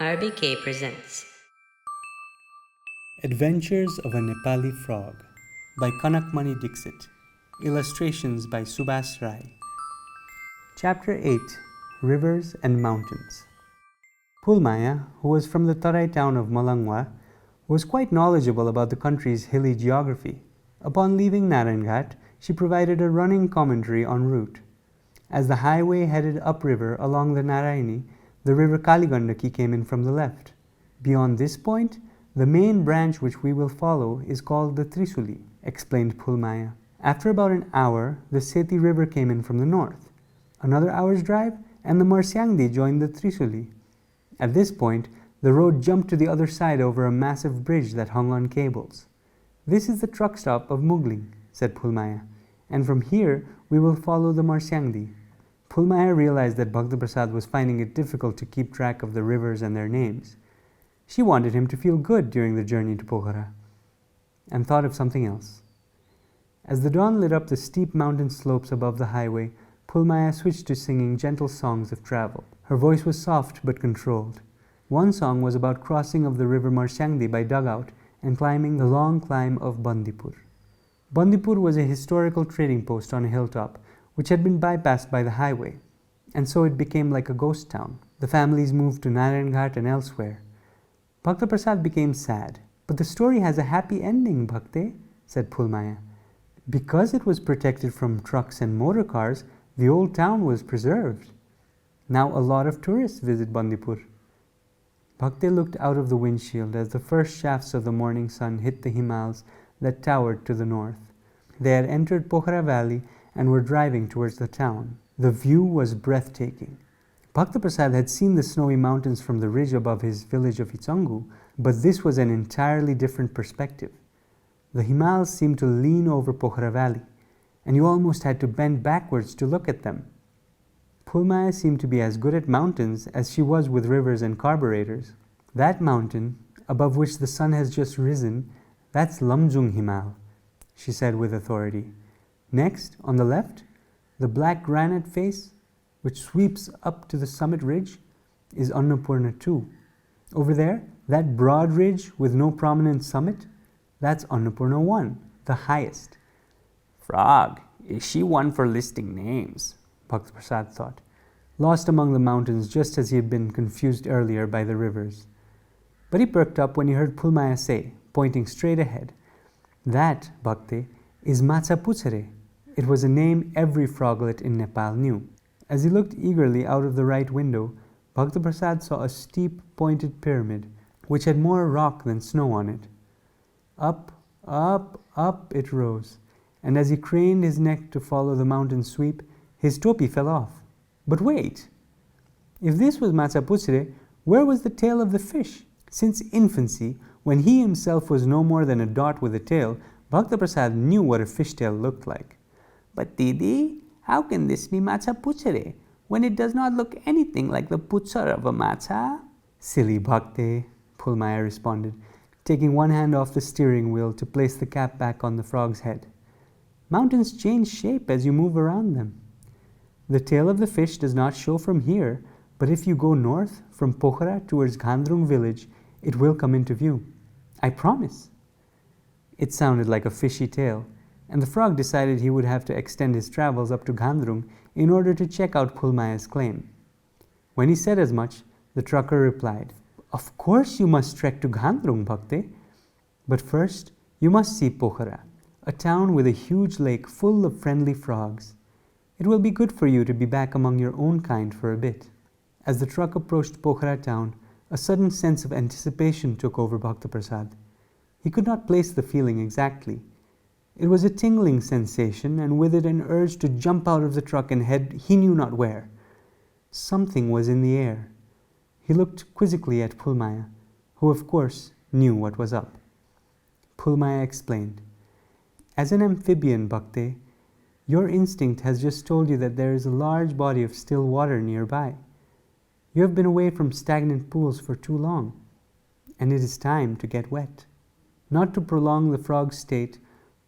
RBK presents Adventures of a Nepali Frog by Kanak Dixit. Illustrations by Subhas Rai. Chapter 8 Rivers and Mountains. Pulmaya, who was from the Tarai town of Malangwa, was quite knowledgeable about the country's hilly geography. Upon leaving Naranghat, she provided a running commentary en route. As the highway headed upriver along the Narayani, the river Kaligandaki came in from the left. Beyond this point, the main branch which we will follow is called the Trisuli, explained Pulmaya. After about an hour, the Seti River came in from the north. Another hour's drive, and the Marsyangdi joined the Trisuli. At this point, the road jumped to the other side over a massive bridge that hung on cables. "This is the truck stop of Mugling," said Pulmaya, "and from here we will follow the Marsyangdi." Pulmaya realized that Bhaktaprasad was finding it difficult to keep track of the rivers and their names. She wanted him to feel good during the journey to Pokhara, and thought of something else. As the dawn lit up the steep mountain slopes above the highway, Pulmaya switched to singing gentle songs of travel. Her voice was soft but controlled. One song was about crossing of the river Marsyangdi by dugout and climbing the long climb of Bandipur. Bandipur was a historical trading post on a hilltop, which had been bypassed by the highway, and so it became like a ghost town. The families moved to Naranghat and elsewhere. Bhaktaprasad became sad. "But the story has a happy ending, Bhakte," said Pulmaya. "Because it was protected from trucks and motor cars, the old town was preserved. Now a lot of tourists visit Bandipur." Bhakte looked out of the windshield as the first shafts of the morning sun hit the Himals that towered to the north. They had entered Pokhara Valley and were driving towards the town. The view was breathtaking. Bhaktaprasad had seen the snowy mountains from the ridge above his village of Itsangu, but this was an entirely different perspective. The Himals seemed to lean over Pokhara Valley, and you almost had to bend backwards to look at them. Pulmaya seemed to be as good at mountains as she was with rivers and carburetors. "That mountain, above which the sun has just risen, that's Lamjung Himal," she said with authority. "Next, on the left, the black granite face, which sweeps up to the summit ridge, is Annapurna too. Over there, that broad ridge with no prominent summit, that's Annapurna 1, the highest." "Frog, is she one for listing names?" Bhaktaprasad thought, lost among the mountains just as he had been confused earlier by the rivers. But he perked up when he heard Pulmaya say, pointing straight ahead, "That, Bhakte, is Matsapuchare." It was a name every froglet in Nepal knew. As he looked eagerly out of the right window, Bhaktaprasad saw a steep, pointed pyramid, which had more rock than snow on it. Up, up, up it rose, and as he craned his neck to follow the mountain sweep, his topi fell off. But wait! If this was Matsapuchare, where was the tail of the fish? Since infancy, when he himself was no more than a dot with a tail, Bhaktaprasad knew what a fishtail looked like. "But Didi, how can this be Matsapuchare, when it does not look anything like the puchar of a matcha?" "Silly Bhakte," Pulmaya responded, taking one hand off the steering wheel to place the cap back on the frog's head. "Mountains change shape as you move around them. The tail of the fish does not show from here, but if you go north from Pokhara towards Ghandrung village, it will come into view. I promise." It sounded like a fishy tale, and the frog decided he would have to extend his travels up to Ghandrung in order to check out Pulmaya's claim. When he said as much, the trucker replied, "Of course you must trek to Ghandrung, Bhakte. But first, you must see Pokhara, a town with a huge lake full of friendly frogs. It will be good for you to be back among your own kind for a bit." As the truck approached Pokhara town, a sudden sense of anticipation took over Bhaktaprasad. He could not place the feeling exactly. It was a tingling sensation, and with it an urge to jump out of the truck and head he knew not where. Something was in the air. He looked quizzically at Pulmaya, who of course knew what was up. Pulmaya explained, "As an amphibian, Bhakte, your instinct has just told you that there is a large body of still water nearby. You have been away from stagnant pools for too long, and it is time to get wet." Not to prolong the frog's state,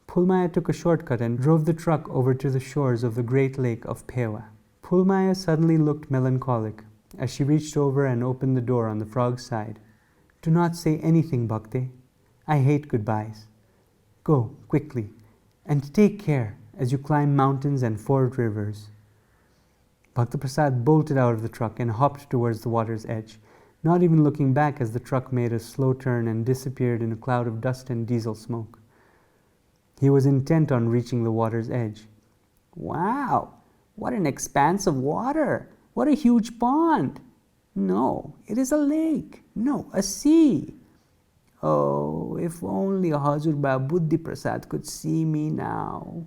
Pulmaya took a shortcut and drove the truck over to the shores of the great lake of Phewa. Pulmaya suddenly looked melancholic. as she reached over and opened the door on the frog's side. "Do not say anything, Bhakte. I hate goodbyes. Go, quickly, and take care as you climb mountains and ford rivers." Bhakta Prasad bolted out of the truck and hopped towards the water's edge, not even looking back as the truck made a slow turn and disappeared in a cloud of dust and diesel smoke. He was intent on reaching the water's edge. "Wow, what an expanse of water! What a huge pond! No, it is a lake. No, a sea. Oh, if only Hazur Buddhi Prasad could see me now."